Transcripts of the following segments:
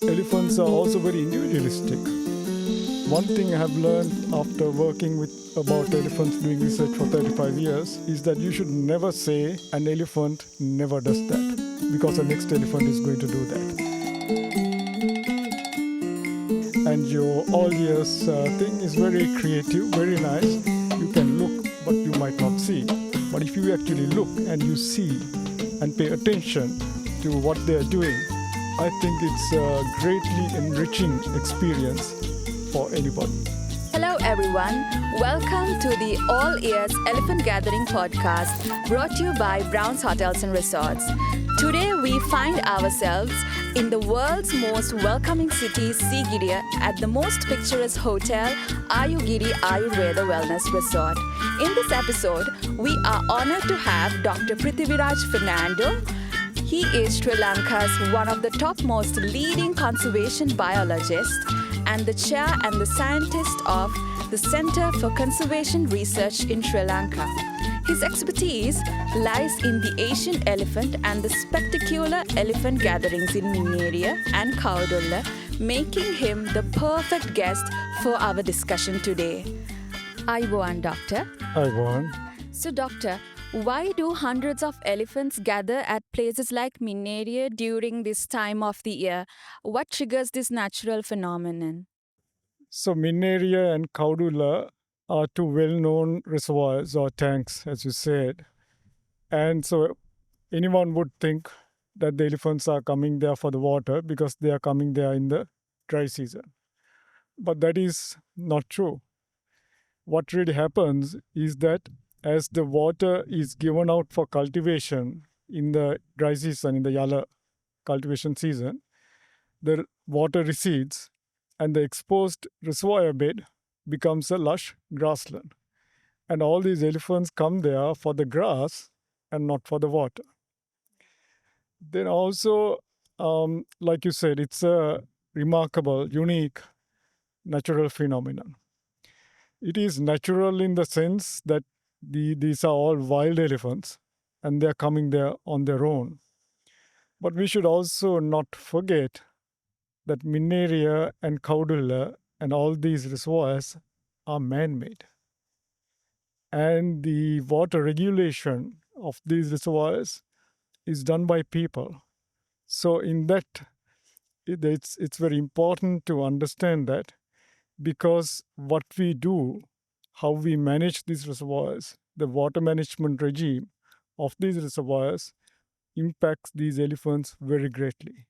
elephants are also very individualistic. One thing I have learned after working with about elephants doing research for 35 years is that you should never say an elephant never does that, because the next elephant is going to do that. And your all ears thing is very creative, very nice. You can look, but you might not see. But if you actually look and you see and pay attention to what they are doing, I think it's a greatly enriching experience for anybody. Hello everyone, welcome to the All Ears Elephant Gathering podcast brought to you by Brown's Hotels and Resorts. Today we find ourselves in the world's most welcoming city, Sigiriya, at the most picturesque hotel, Ayugiri Ayurveda Wellness Resort. In this episode, we are honored to have Dr. Prithiviraj Fernando. He is Sri Lanka's one of the topmost leading conservation biologists and the chair and the scientist of the Centre for Conservation Research in Sri Lanka. His expertise lies in the Asian elephant and the spectacular elephant gatherings in Minneriya and Kaudulla, making him the perfect guest for our discussion today. Ayubowan, Doctor. Ayubowan. So, Doctor, why do hundreds of elephants gather at places like Minneriya during this time of the year? What triggers this natural phenomenon? So Minneriya and Kaudulla are two well-known reservoirs or tanks, as you said. And so anyone would think that the elephants are coming there for the water because they are coming there in the dry season. But that is not true. What really happens is that as the water is given out for cultivation in the dry season, in the yalla cultivation season, the water recedes and the exposed reservoir bed becomes a lush grassland. And all these elephants come there for the grass and not for the water. Then also, like you said, it's a remarkable, unique natural phenomenon. It is natural in the sense that these are all wild elephants and they're coming there on their own. But we should also not forget that Minneriya and Kaudulla and all these reservoirs are man-made. And the water regulation of these reservoirs is done by people. So in that, it's very important to understand that, because what we do, how we manage these reservoirs, the water management regime of these reservoirs impacts these elephants very greatly.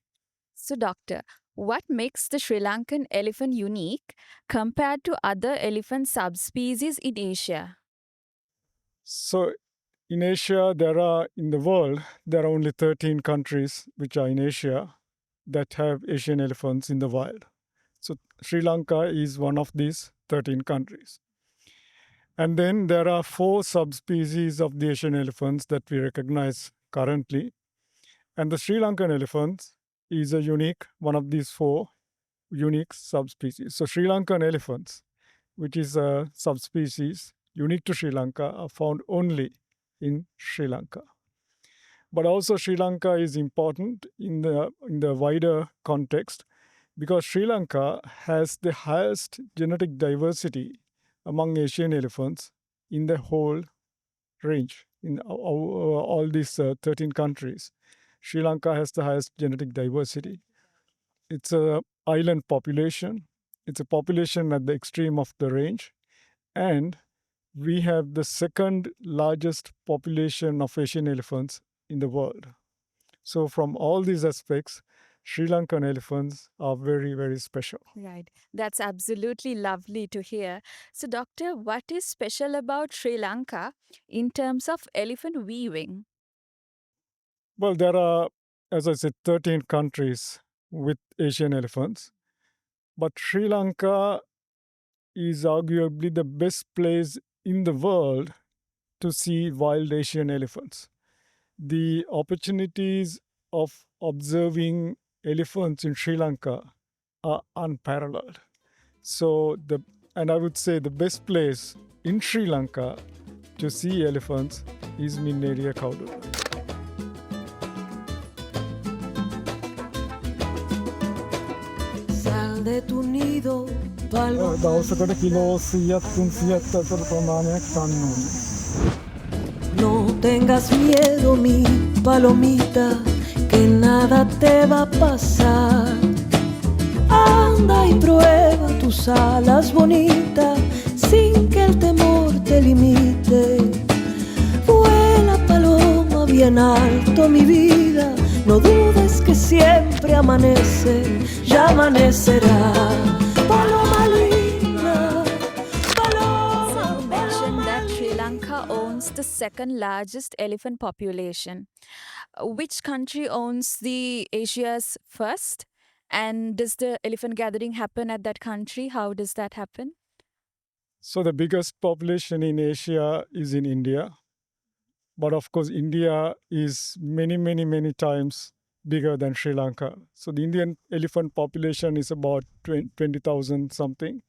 So, Doctor, what makes the Sri Lankan elephant unique compared to other elephant subspecies in Asia? So in Asia, in the world, there are only 13 countries which are in Asia that have Asian elephants in the wild. So Sri Lanka is one of these 13 countries. And then there are 4 subspecies of the Asian elephants that we recognize currently. And the Sri Lankan elephant is one of these 4 unique subspecies. So Sri Lankan elephants, which is a subspecies unique to Sri Lanka, are found only in Sri Lanka. But also Sri Lanka is important in the wider context, because Sri Lanka has the highest genetic diversity among Asian elephants in the whole range. In all these 13 countries, Sri Lanka has the highest genetic diversity. It's an island population. It's a population at the extreme of the range. And we have the second largest population of Asian elephants in the world. So from all these aspects, Sri Lankan elephants are very, very special. Right. That's absolutely lovely to hear. So, Doctor, what is special about Sri Lanka in terms of elephant weaving? Well, there are, as I said, 13 countries with Asian elephants. But Sri Lanka is arguably the best place in the world to see wild Asian elephants. The opportunities of observing elephants in Sri Lanka are unparalleled. And I would say the best place in Sri Lanka to see elephants is Minneriya Kaudulla. Sal de tu nido, paloma. දවසකට kilo 100ක් 300ක් අතර ප්‍රමාණයක් ගන්නවා. No tengas miedo, mi palomita, que nada te va a pasar. Anda y prueba tus alas bonitas, sin que el temor te limite. Vuela paloma bien alto, mi vida, no dudes que siempre amanece, ya amanecerá. Paloma linda, paloma, You mentioned that paloma Sri Lanka owns the second largest elephant population. Which country owns the Asia's first? And does the elephant gathering happen at that country? How does that happen? So the biggest population in Asia is in India. But of course, India is many, many, many times bigger than Sri Lanka. So the Indian elephant population is about 20,000 something.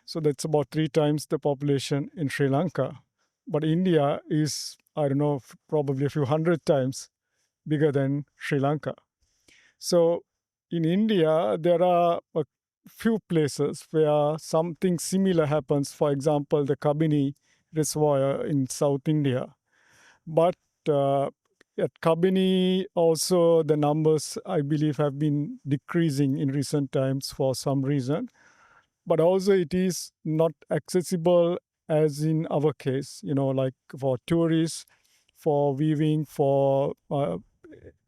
So that's about 3 times the population in Sri Lanka. But India is, I don't know, probably a few hundred times bigger than Sri Lanka. So in India, there are a few places where something similar happens. For example, the Kabini Reservoir in South India. But at Kabini, also the numbers, I believe, have been decreasing in recent times for some reason. But also, it is not accessible as in our case, like for tourists, for viewing, for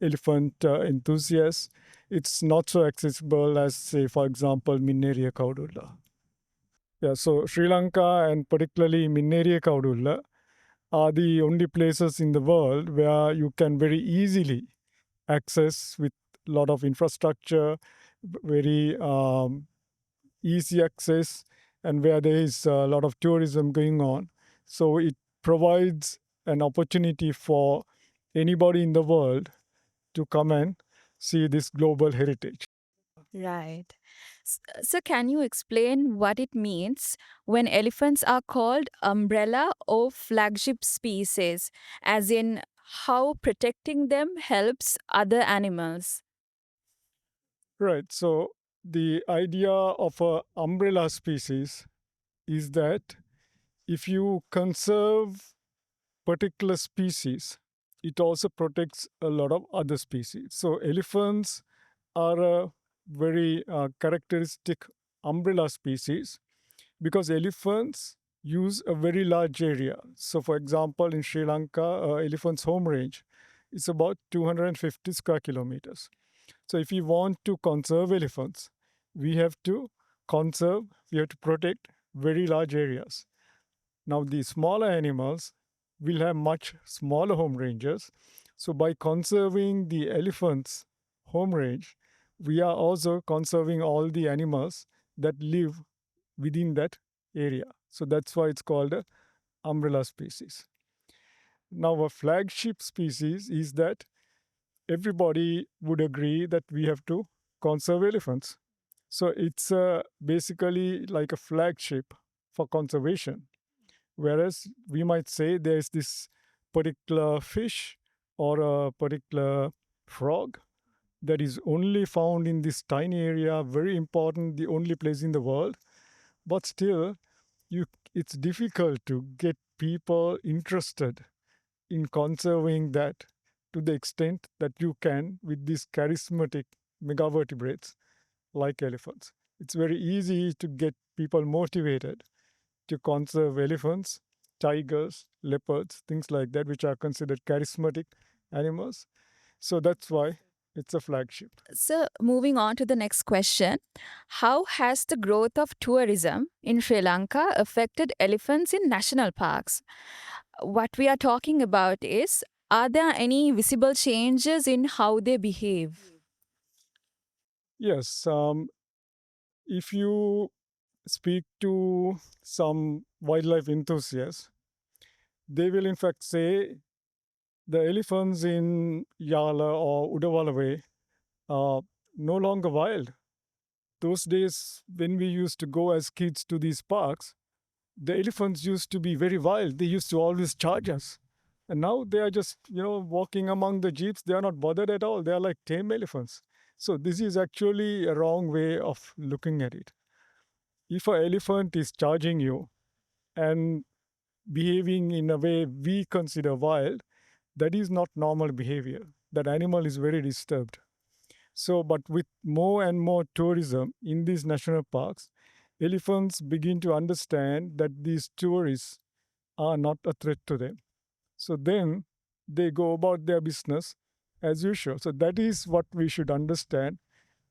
elephant enthusiasts. It's not so accessible as, say, for example, Minneriya Kaudulla. Yeah, so Sri Lanka and particularly Minneriya Kaudulla are the only places in the world where you can very easily access with a lot of infrastructure, very easy access, and where there is a lot of tourism going on. So it provides an opportunity for anybody in the world to come and see this global heritage. Right. So, can you explain what it means when elephants are called umbrella or flagship species, as in how protecting them helps other animals? Right. So the idea of a umbrella species is that if you conserve particular species, it also protects a lot of other species. So elephants are a very characteristic umbrella species because elephants use a very large area. So, for example, in Sri Lanka, elephant's home range is about 250 square kilometers. So, if we want to conserve elephants, we have to we have to protect very large areas. Now, the smaller animals will have much smaller home ranges. So, by conserving the elephant's home range, we are also conserving all the animals that live within that area. So, that's why it's called a umbrella species. Now, a flagship species is that everybody would agree that we have to conserve elephants. So, it's basically like a flagship for conservation. Whereas we might say there's this particular fish or a particular frog that is only found in this tiny area, very important, the only place in the world. But still, it's difficult to get people interested in conserving that to the extent that you can with these charismatic megavertebrates like elephants. It's very easy to get people motivated to conserve elephants, tigers, leopards, things like that, which are considered charismatic animals. So that's why it's a flagship. So, moving on to the next question. How has the growth of tourism in Sri Lanka affected elephants in national parks? What we are talking about is, are there any visible changes in how they behave? Yes, if you speak to some wildlife enthusiasts, they will in fact say the elephants in Yala or Udawalawe are no longer wild. Those days when we used to go as kids to these parks, the elephants used to be very wild. They used to always charge us. And now they are just, walking among the jeeps. They are not bothered at all. They are like tame elephants. So this is actually a wrong way of looking at it. If an elephant is charging you and behaving in a way we consider wild, that is not normal behavior. That animal is very disturbed. So, but with more and more tourism in these national parks, elephants begin to understand that these tourists are not a threat to them. So then they go about their business as usual. So that is what we should understand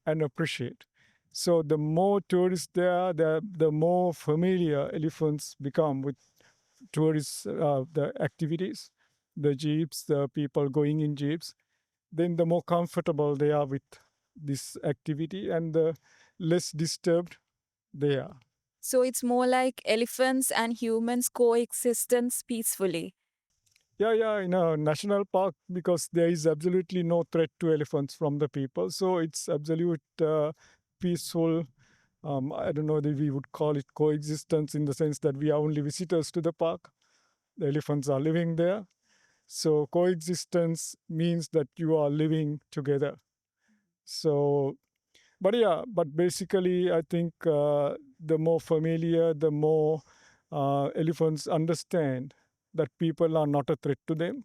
and appreciate. So the more tourists there are, the more familiar elephants become with tourists, the activities, the jeeps, the people going in jeeps. Then the more comfortable they are with this activity and the less disturbed they are. So it's more like elephants and humans coexistence peacefully. Yeah, in a national park because there is absolutely no threat to elephants from the people. So it's absolute peaceful. I don't know that we would call it coexistence in the sense that we are only visitors to the park. The elephants are living there. So coexistence means that you are living together. So, but yeah, but basically, I think the more familiar, the more elephants understand that people are not a threat to them,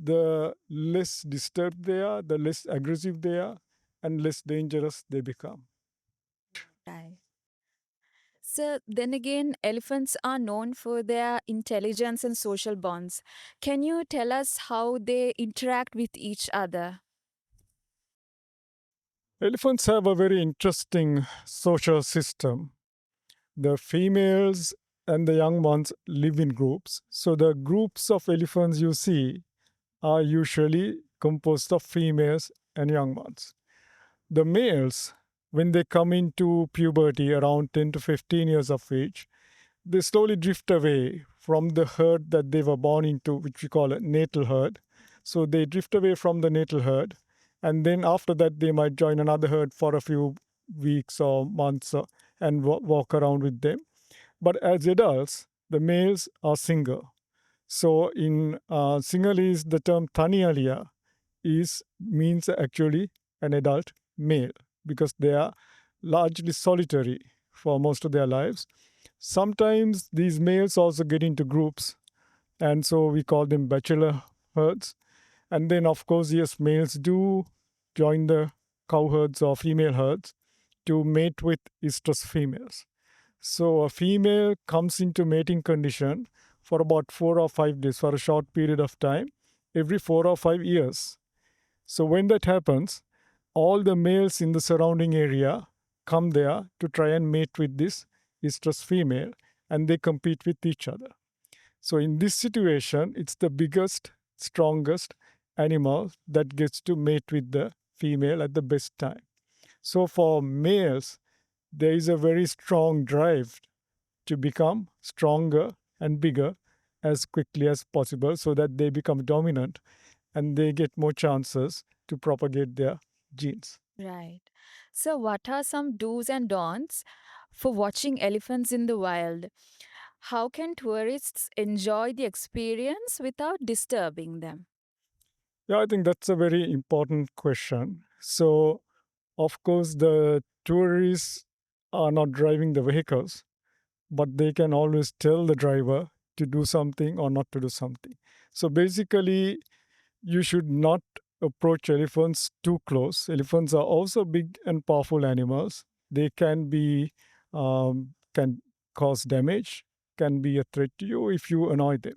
the less disturbed they are, the less aggressive they are, and less dangerous they become. Right. So then again, elephants are known for their intelligence and social bonds. Can you tell us how they interact with each other? Elephants have a very interesting social system. The females and the young ones live in groups. So the groups of elephants you see are usually composed of females and young ones. The males, when they come into puberty around 10 to 15 years of age, they slowly drift away from the herd that they were born into, which we call a natal herd. So they drift away from the natal herd, and then after that, they might join another herd for a few weeks or months and walk around with them. But as adults, the males are single. So in Sinhalese, the term Tanialia is means actually an adult male because they are largely solitary for most of their lives. Sometimes these males also get into groups, and so we call them bachelor herds. And then, of course, yes, males do join the cow herds or female herds to mate with estrus females. So a female comes into mating condition for about 4 or 5 days for a short period of time every 4 or 5 years. So when that happens, all the males in the surrounding area come there to try and mate with this estrus female and they compete with each other. So in this situation, it's the biggest, strongest animal that gets to mate with the female at the best time. So for males, there is a very strong drive to become stronger and bigger as quickly as possible so that they become dominant and they get more chances to propagate their genes. Right. So, what are some do's and don'ts for watching elephants in the wild? How can tourists enjoy the experience without disturbing them? Yeah, I think that's a very important question. So, of course, the tourists are not driving the vehicles, but they can always tell the driver to do something or not to do something. So, basically, you should not approach elephants too close. Elephants are also big and powerful animals. They can cause damage, can be a threat to you if you annoy them.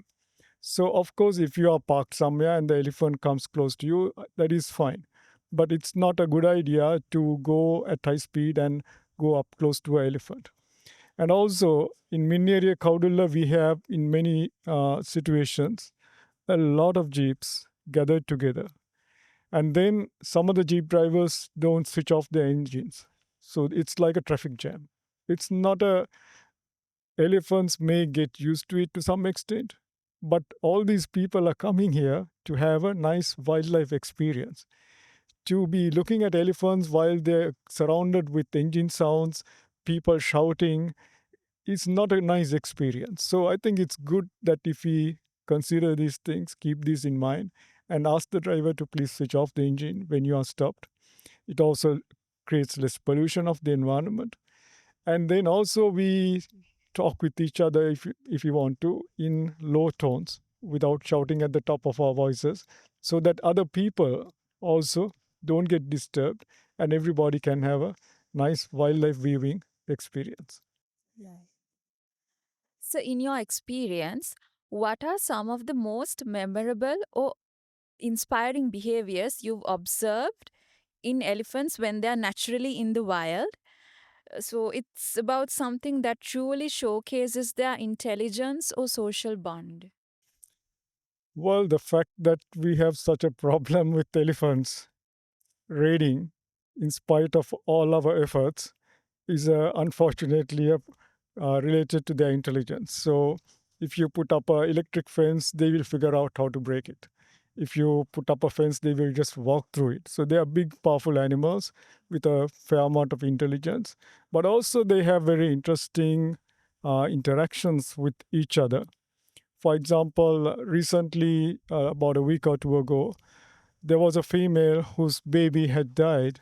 So, of course, if you are parked somewhere and the elephant comes close to you, that is fine. But it's not a good idea to go at high speed and go up close to an elephant. And also, in Minneriya, Kaudulla, we have in many situations a lot of jeeps gathered together. And then some of the jeep drivers don't switch off their engines. So it's like a traffic jam. It's not a elephants may get used to it to some extent, but all these people are coming here to have a nice wildlife experience. To be looking at elephants while they're surrounded with engine sounds, people shouting, is not a nice experience. So I think it's good that if we consider these things, keep these in mind, and ask the driver to please switch off the engine when you are stopped. It also creates less pollution of the environment. And then also we talk with each other if you want to in low tones without shouting at the top of our voices, so that other people also don't get disturbed and everybody can have a nice wildlife viewing experience. Right. So, in your experience, what are some of the most memorable or inspiring behaviors you've observed in elephants when they are naturally in the wild? So, it's about something that truly showcases their intelligence or social bond. Well, the fact that we have such a problem with elephants raiding in spite of all our efforts is unfortunately related to their intelligence. So, if you put up an electric fence, they will figure out how to break it. If you put up a fence, they will just walk through it. So, they are big, powerful animals with a fair amount of intelligence, but also they have very interesting interactions with each other. For example, recently, about a week or two ago, there was a female whose baby had died,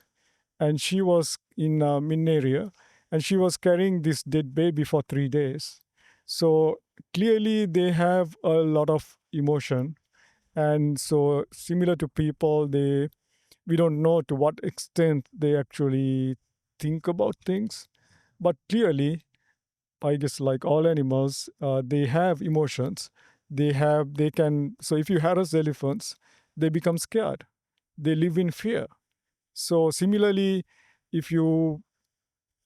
and she was in Minneriya, and she was carrying this dead baby for 3 days. So clearly, they have a lot of emotion, and so similar to people, they we don't know to what extent they actually think about things, but clearly, I guess like all animals, they have emotions. They can. So if you harass elephants, they become scared. They live in fear. So similarly, if you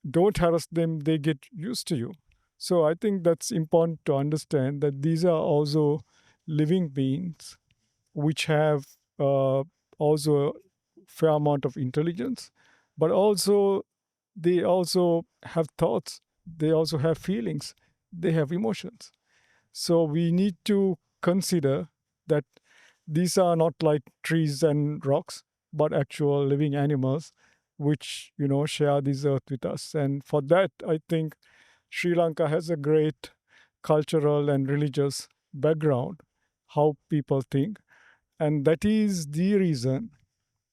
don't harass them, they get used to you. So I think that's important to understand that these are also living beings which have also a fair amount of intelligence, but also they also have thoughts, they also have feelings, they have emotions. So we need to consider that these are not like trees and rocks, but actual living animals which share this earth with us. And for that, I think Sri Lanka has a great cultural and religious background, how people think. And that is the reason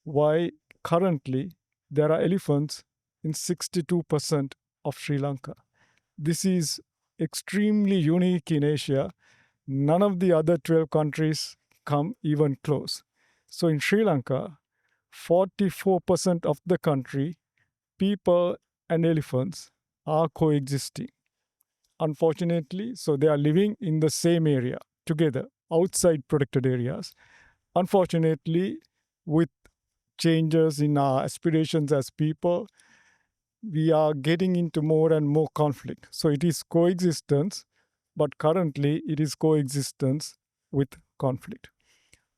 why currently there are elephants in 62% of Sri Lanka. This is extremely unique in Asia. None of the other 12 countries come even close. So in Sri Lanka, 44% of the country, people and elephants are coexisting. Unfortunately, so they are living in the same area together, outside protected areas. Unfortunately, with changes in our aspirations as people, we are getting into more and more conflict. So it is coexistence, but currently it is coexistence with conflict.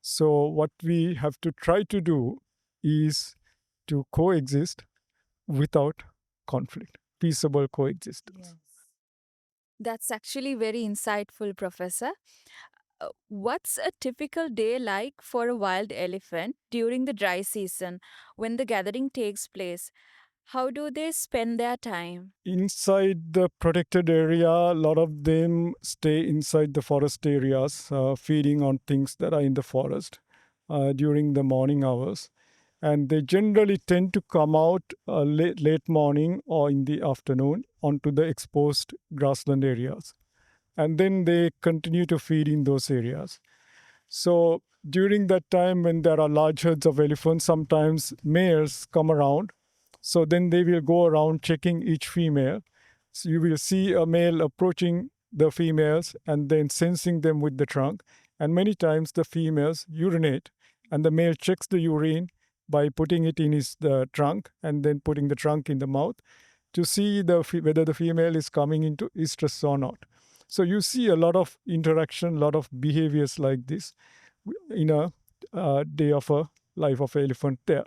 So what we have to try to do is to coexist without conflict, peaceable coexistence. Yes. That's actually very insightful, Professor. What's a typical day like for a wild elephant during the dry season when the gathering takes place? How do they spend their time? Inside the protected area, a lot of them stay inside the forest areas, feeding on things that are in the forest during the morning hours. And they generally tend to come out late morning or in the afternoon onto the exposed grassland areas. And then they continue to feed in those areas. So during that time, when there are large herds of elephants, sometimes males come around. So then they will go around checking each female. So you will see a male approaching the females and then sensing them with the trunk. And many times the females urinate, and the male checks the urine by putting it in his the trunk and then putting the trunk in the mouth to see whether the female is coming into estrus or not. So you see a lot of interaction, a lot of behaviors like this in a day of a life of elephant there.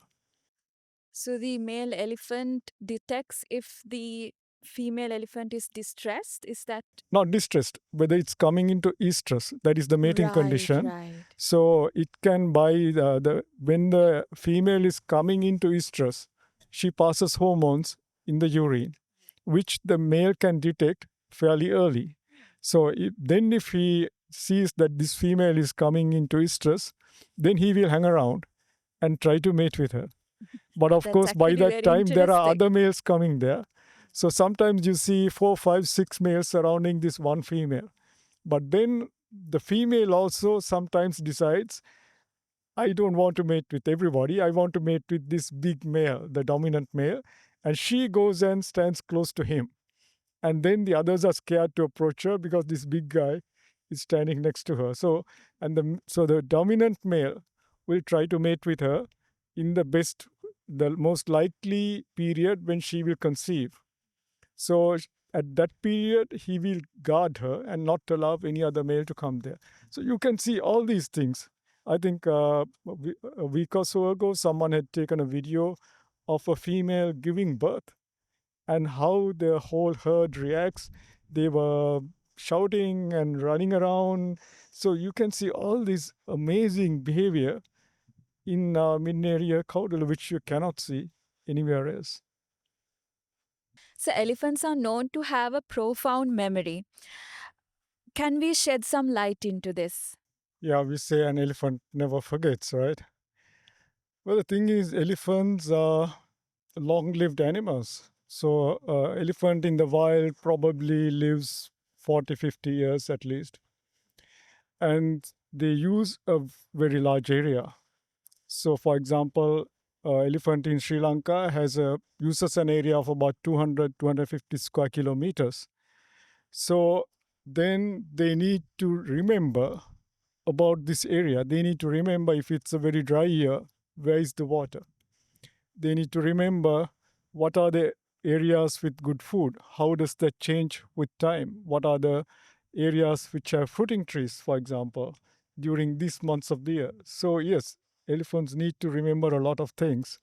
So the male elephant detects if the female elephant is distressed. Is that Not distressed, whether it's coming into estrus, that is the mating right? condition. Right. So it can by the when the female is coming into estrus, she passes hormones in the urine, which the male can detect fairly early. So then if he sees that this female is coming into estrus, then he will hang around and try to mate with her. But of That's course, by actually that very time, there are interesting. other males coming there. So sometimes you see 4, 5, 6 males surrounding this one female. But then the female also sometimes decides, I don't want to mate with everybody. I want to mate with this big male, the dominant male. And she goes and stands close to him. And then the others are scared to approach her because this big guy is standing next to her. So the dominant male will try to mate with her in the most likely period when she will conceive. So at that period, he will guard her and not allow any other male to come there. So you can see all these things. I think a week or so ago, someone had taken a video of a female giving birth and how the whole herd reacts. They were shouting and running around. So you can see all this amazing behavior in Minneriya, Kaudulla, which you cannot see anywhere else. So, elephants are known to have a profound memory. Can we shed some light into this? Yeah, we say an elephant never forgets, right? Well, the thing is, elephants are long-lived animals. So, elephant in the wild probably lives 40, 50 years at least. And they use a very large area. So, for example, elephant in Sri Lanka uses an area of about 200, 250 square kilometers. So then they need to remember about this area. They need to remember if it's a very dry year, where is the water? They need to remember what are the areas with good food. How does that change with time? What are the areas which have fruiting trees, for example, during these months of the year? So, yes, elephants need to remember a lot of things.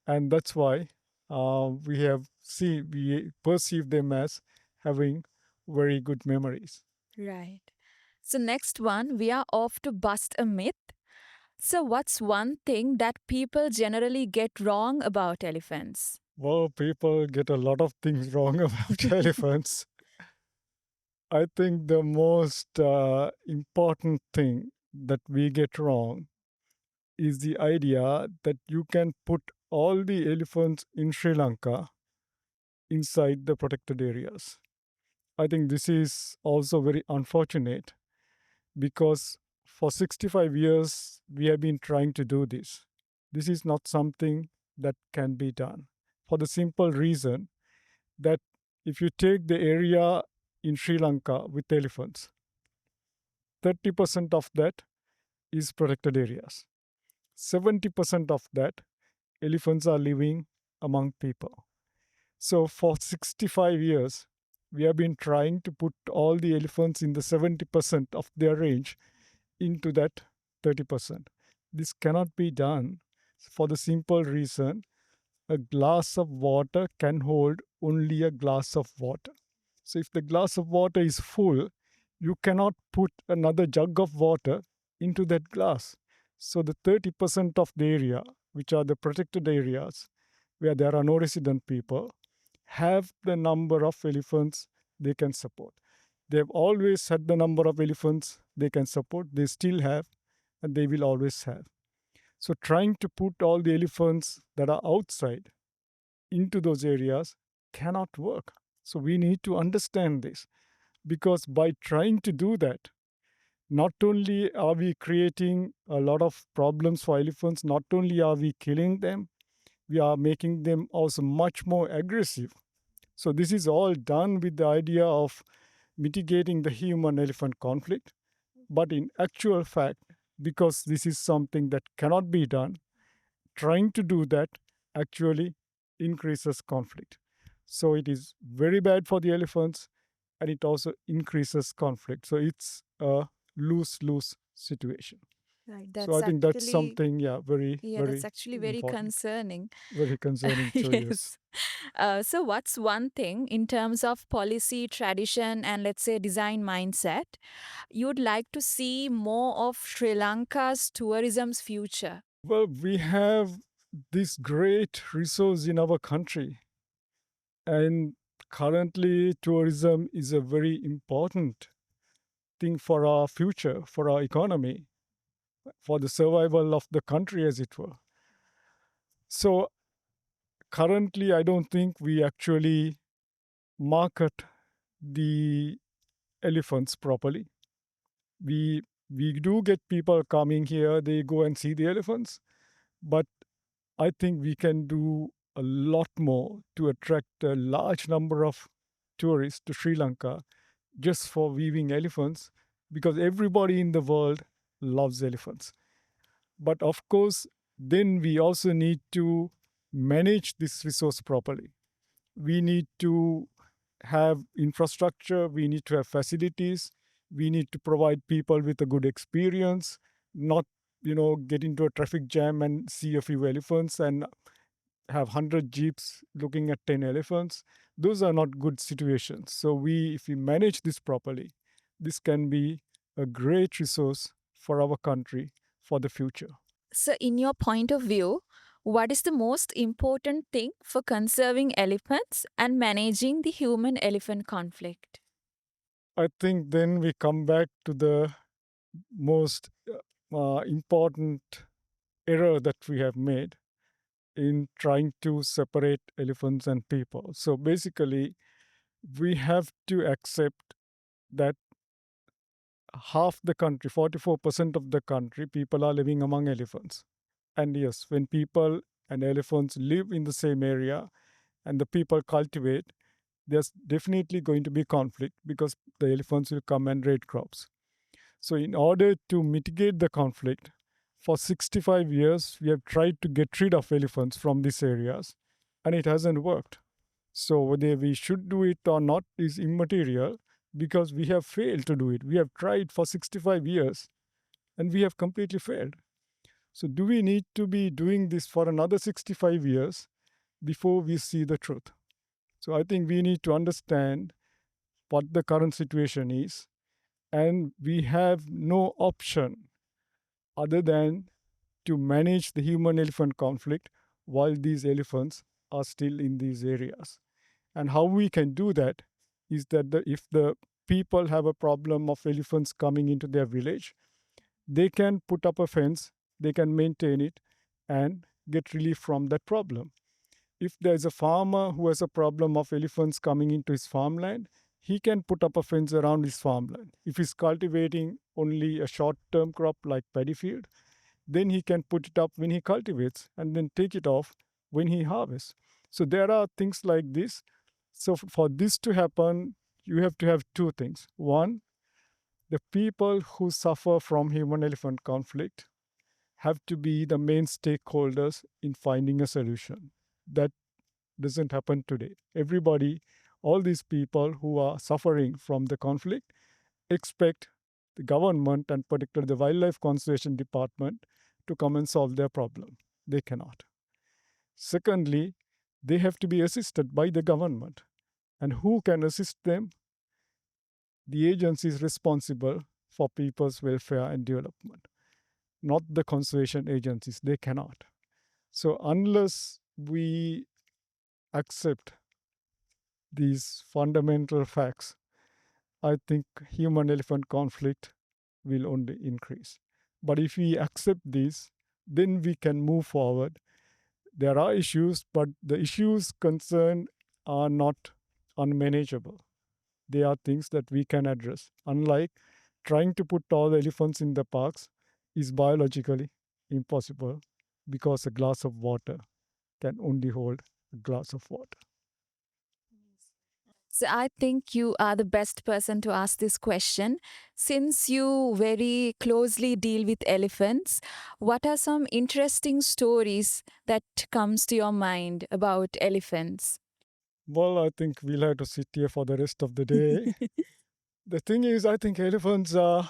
And that's why we perceive them as having very good memories. Right. So, next one, we are off to bust a myth. So, what's one thing that people generally get wrong about elephants? Well, people get a lot of things wrong about elephants. I think the most important thing that we get wrong is the idea that you can put all the elephants in Sri Lanka inside the protected areas. I think this is also very unfortunate because for 65 years we have been trying to do this. This is not something that can be done for the simple reason that if you take the area in Sri Lanka with elephants, 30% of that is protected areas. 70% of that elephants are living among people. So for 65 years, we have been trying to put all the elephants in the 70% of their range into that 30%. This cannot be done for the simple reason a glass of water can hold only a glass of water. So if the glass of water is full, you cannot put another jug of water into that glass. So the 30% of the area, which are the protected areas where there are no resident people, have the number of elephants they can support. They have always had the number of elephants they can support, they still have, and they will always have. So, trying to put all the elephants that are outside into those areas cannot work. So, we need to understand this because by trying to do that, not only are we creating a lot of problems for elephants, not only are we killing them, we are making them also much more aggressive. So, this is all done with the idea of mitigating the human elephant conflict. But in actual fact, because this is something that cannot be done, trying to do that actually increases conflict. So it is very bad for the elephants and it also increases conflict. So it's a lose lose situation. Right. So I think that's something, very, That's very actually very important, concerning. very concerning. So, yes. Yes. So, what's one thing in terms of policy, tradition, and let's say design mindset you'd like to see more of Sri Lanka's tourism's future? Well, we have this great resource in our country. And currently, tourism is a very important thing for our future, for our economy, for the survival of the country, as it were. So currently, I don't think we actually market the elephants properly. We do get people coming here, they go and see the elephants, but I think we can do a lot more to attract a large number of tourists to Sri Lanka just for viewing elephants, because everybody in the world loves elephants. But of course, then we also need to manage this resource properly. We need to have infrastructure, we need to have facilities, we need to provide people with a good experience, not get into a traffic jam and see a few elephants and have 100 jeeps looking at 10 elephants. Those are not good situations. So if we manage this properly, this can be a great resource for our country for the future. So, in your point of view, what is the most important thing for conserving elephants and managing the human elephant conflict? I think then we come back to the most important error that we have made in trying to separate elephants and people. So basically, we have to accept that half the country, 44% of the country, people are living among elephants. And yes, when people and elephants live in the same area and the people cultivate, there's definitely going to be conflict because the elephants will come and raid crops. So, in order to mitigate the conflict, for 65 years, we have tried to get rid of elephants from these areas, and it hasn't worked. So, whether we should do it or not is immaterial because we have failed to do it. We have tried for 65 years and we have completely failed. So, do we need to be doing this for another 65 years before we see the truth? So, I think we need to understand what the current situation is, and we have no option other than to manage the human elephant conflict while these elephants are still in these areas. And how we can do that is that if the people have a problem of elephants coming into their village, they can put up a fence, they can maintain it, and get relief from that problem. If there's a farmer who has a problem of elephants coming into his farmland, he can put up a fence around his farmland. If he's cultivating only a short term crop like paddy field, then he can put it up when he cultivates and then take it off when he harvests. So there are things like this. So for this to happen, you have to have two things. One, the people who suffer from human elephant conflict have to be the main stakeholders in finding a solution. That doesn't happen today. Everybody, all these people who are suffering from the conflict, expect the government and particularly the Wildlife Conservation Department to come and solve their problem. They cannot. Secondly, they have to be assisted by the government. And who can assist them? The agencies responsible for people's welfare and development, not the conservation agencies. They cannot. So, unless we accept these fundamental facts, I think human elephant conflict will only increase. But if we accept this, then we can move forward. There are issues, but the issues concerned are not unmanageable. They are things that we can address. Unlike trying to put all the elephants in the parks is biologically impossible because a glass of water can only hold a glass of water. So, I think you are the best person to ask this question. Since you very closely deal with elephants, what are some interesting stories that comes to your mind about elephants? Well, I think we'll have to sit here for the rest of the day. The thing is, I think elephants are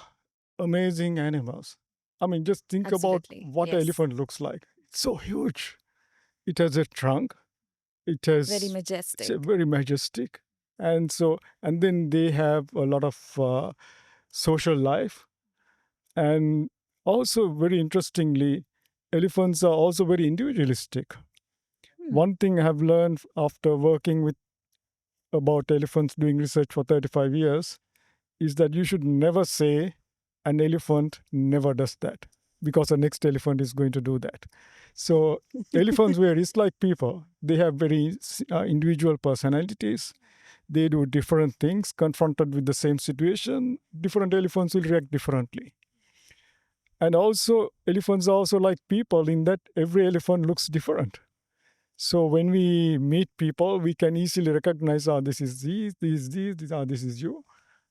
amazing animals. I mean, just think about Absolutely. what an Yes. elephant looks like. It's so huge. It has a trunk. It Very has it's majestic. very majestic, and then they have a lot of social life, and also very interestingly, elephants are also very individualistic. Hmm. One thing I have learned after working with about elephants, doing research for 35 years, is that you should never say an elephant never does that. because the next elephant is going to do that. So elephants were just like people. They have very individual personalities. They do different things. Confronted with the same situation, different elephants will react differently. And also, elephants are also like people in that every elephant looks different. So when we meet people, we can easily recognize, this is this is you,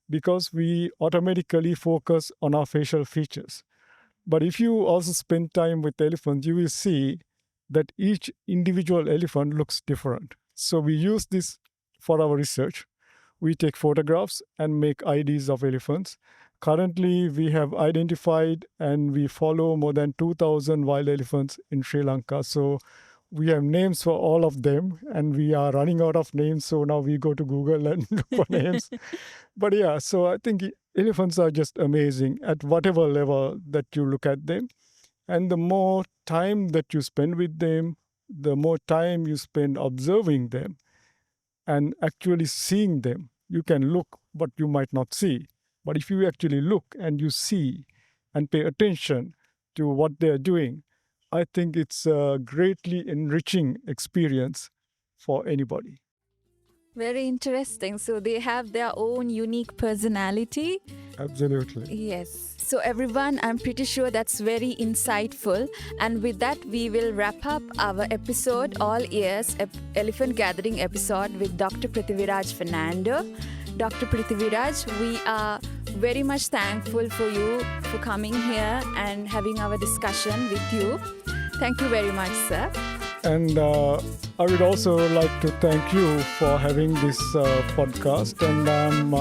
because we automatically focus on our facial features. But if you also spend time with elephants, you will see that each individual elephant looks different. So we use this for our research. We take photographs and make IDs of elephants. Currently, we have identified and we follow more than 2,000 wild elephants in Sri Lanka. So we have names for all of them, and we are running out of names. So now we go to Google and look for names. But yeah, so I think elephants are just amazing at whatever level that you look at them. And the more time that you spend with them, the more time you spend observing them and actually seeing them. You can look, but you might not see. But if you actually look and you see and pay attention to what they're doing, I think it's a greatly enriching experience for anybody. Very interesting. So they have their own unique personality. Absolutely. Yes. So everyone, I'm pretty sure that's very insightful. And with that, we will wrap up our episode, All Ears Elephant Gathering episode with Dr. Prithiviraj Fernando. Dr. Prithiviraj, we are very much thankful for you for coming here and having our discussion with you. Thank you very much, sir. And I would also like to thank you for having this podcast. And I'm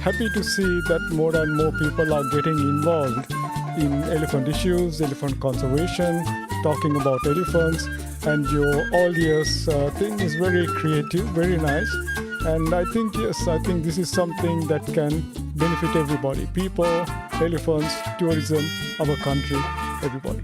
happy to see that more and more people are getting involved in elephant issues, elephant conservation, talking about elephants. And your all ears thing is very creative, very nice. And I think this is something that can benefit everybody. People, elephants, tourism, our country, everybody.